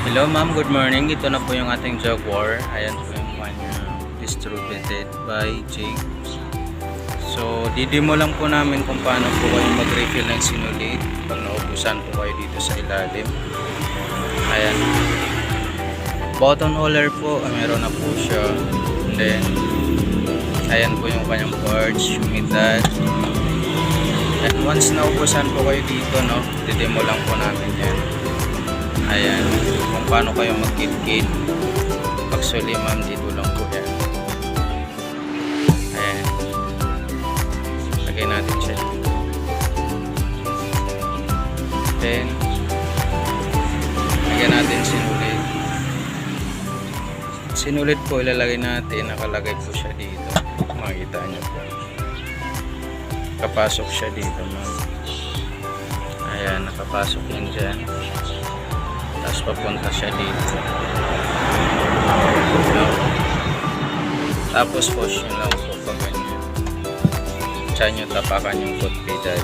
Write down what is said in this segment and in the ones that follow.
Hello ma'am, good morning. Ito na po yung ating Jaguar. Ayan po yung kanya distributed by James. So, didemo lang po namin kung paano po kayo mag-refill ng sinulid pag naubusan po kayo dito sa ilalim. Ayan. Button holder po, meron na po siya. And then, ayan po yung kanyang parts, humidad. And once naubusan po kayo dito, no, didemo lang po namin yan. Ayan, kung paano kayo mag-kit-kit. Actually, ma'am, dito lang po yan. Ayan. Lagay natin siya dito. Then, lagyan natin sinulit. Sinulit po, ilalagay natin. Nakalagay po siya dito. Makikita niyo po. Kapasok siya dito, ma'am. Ayan, nakapasok yan dyan. Tapos papunta siya dito. No? Tapos push nyo lang po pag ganyan. Diyan nyo tapakan yung foot pedal.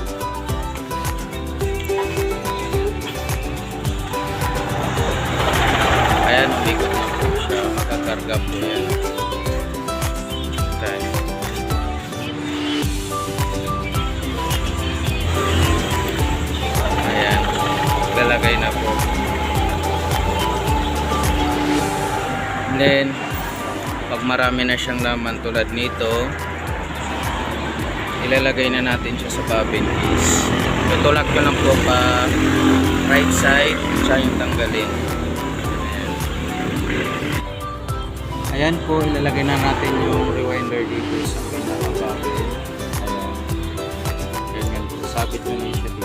Ayan, umikot na po siya. Makakarga po yan. Ayan. Ayan. Lalagay na po. And then, pag marami na siyang laman tulad nito, ilalagay na natin siya sa bobbin piece. Tutulak ko lang po pa right side, siya yung tanggalin. Ayan po, ilalagay na natin yung rewinder dito sa pinaka-bobbin. Ayan. Ganyan po, sabit nyo na siya dito.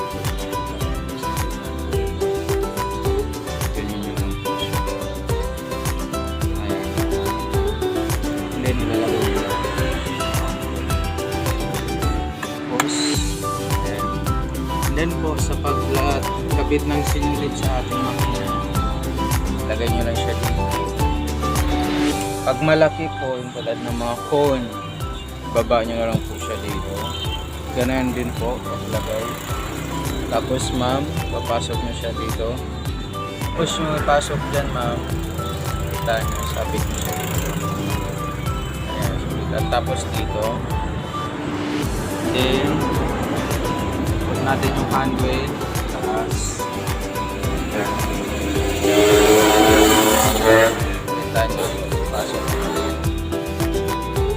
Then po sa pagkabit ng sinulid sa ating makina, lagay nyo lang siya dito. Pag malaki po yung tulad ng mga cone, baba nyo na lang po siya dito. Ganayan din po paglagay. Tapos ma'am, papasok nyo siya dito. Push nyo ipasok dyan ma'am. Kita nyo, sabit nyo siya dito. Ayan, sabit. Tapos dito. Then natin yung handwheel taas. Kita nyo, pasok natin.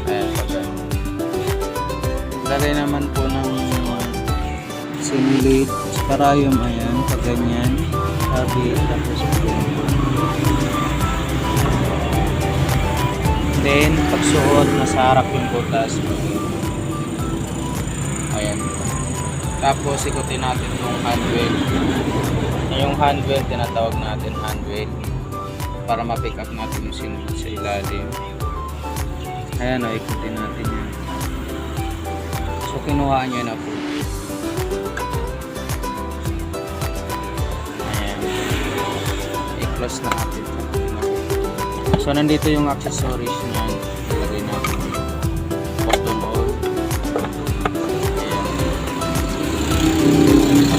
Ayan, pagyan. Lagay naman po ng sinulid karayom, ayan, pag ganyan. Sabi, tapos pagyan. Then, pagsuot, nasa harap yung butas. Ayan. Tapos ikutin natin yung handwheel. Yung handwheel, tinatawag natin handwheel para ma-pick up natin yung sinulid sa ilalim. Ayan o, ikutin natin yan. So kinuha nyo na po. Ayan. I-close na natin. So nandito yung accessories nyan. Ilagay natin button hole.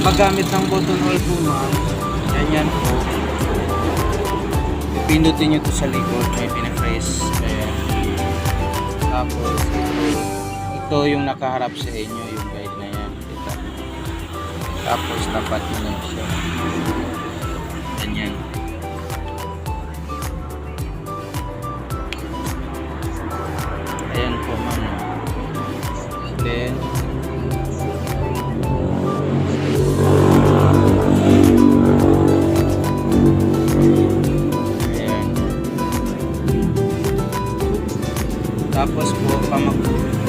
Paggamit ng button hole po ma'am, ganyan po, pindutin nyo ito sa likod, may pinapress. Tapos ito yung nakaharap sa inyo, yung guide na yan. Tapos tapat nyo lang siya, ganyan. Ayan po ma'am. Then tapos po,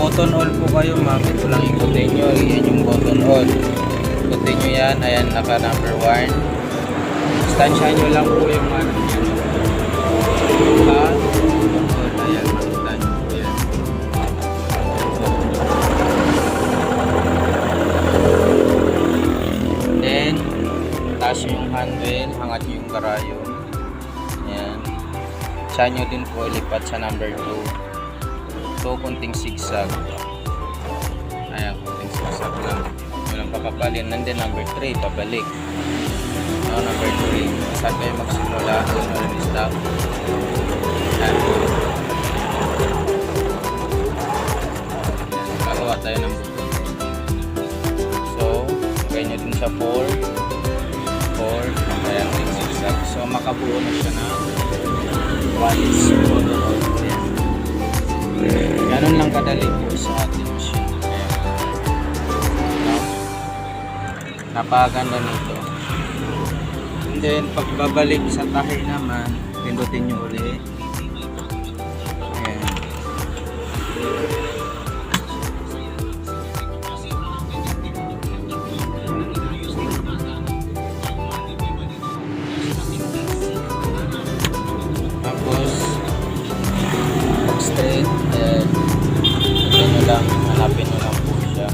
button hole po kayo ma'am, ito lang ikutin nyo, yan yung button hole. Ikutin nyo yan, ayan, naka number 1. Stansya nyo lang po yung ano nyo. Button hole, ayan, makita nyo po yan. Then, taas nyo yung handwheel, hangat nyo yung karayo. Ayan. Siya nyo din po ilipat sa number 2. So, kunting zigzag. Ayan, kunting zigzag lang. Walang papapalin. And then number 3, pabalik. No, number 3. Saan kayo magsimula? stop. Yan. Gagawa tayo ng button. So, lagay nyo din sa 4. 4. Kaya yung zigzag. So, makabuo na siya na 1 is ganun lang kadali po sa ating machine. Napakaganda nito. And then pagbabalik sa tahi naman, pindutin nyo ulit. Ayan. Tapos straight, and pindutin nyo lang, hanapin nyo lang po siya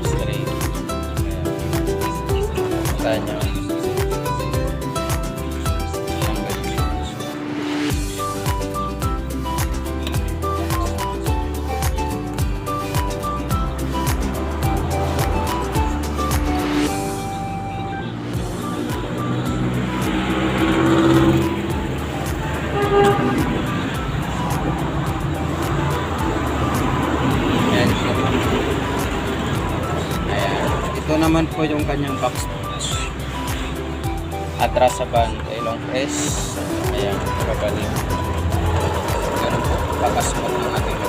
straight. Ayan. Punta nyo. Ito naman po yung kanyang box switch. Atras sa band, long press. Ayan, babalik. Ganun po, pakasmot ng ating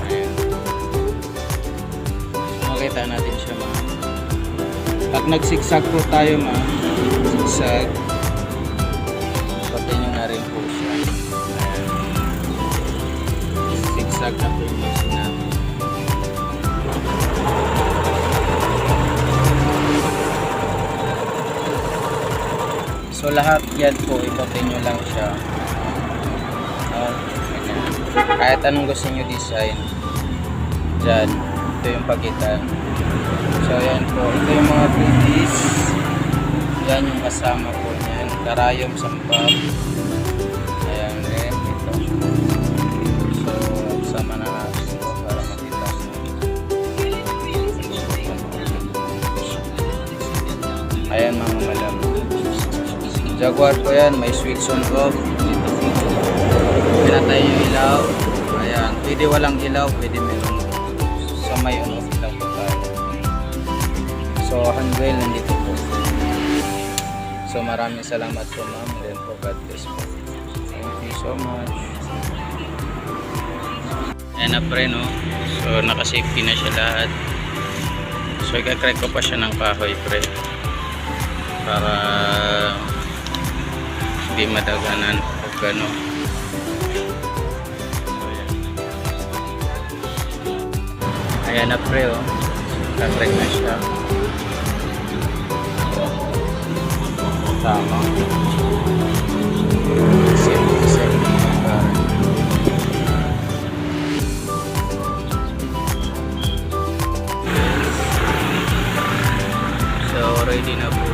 ayan. Makita natin siya mga. Pag nagsigsag po tayo mga sigsag, pati nyo na rin po siya. Ayan. Sigsag na po yung machine natin. So lahat yan po, ipotin nyo lang siya. Kahit anong gusto nyo design, dyan, ito yung pagitan. So yan po, ito yung mga goodies. Yan yung kasama po niyan. Karayom, sampap. Ayan rin, ito. So, sama na natin po para makita. Ayan mga malam. Jaguar po yan, may switch on off. Pinatay yung ilaw. Ayan, pwede walang ilaw, pwede meron. So may on off ilaw po tayo. So handrail nandito po. So maraming salamat po ma'am. Then po God bless po. Thank you so much. Ayan na pre no. So naka-safety na siya lahat. So ika-crack ko pa siya ng kahoy pre. Para hindi madaganan o gano'n. Ayan na pre oh. Katrek na siya. Tama. So ready na po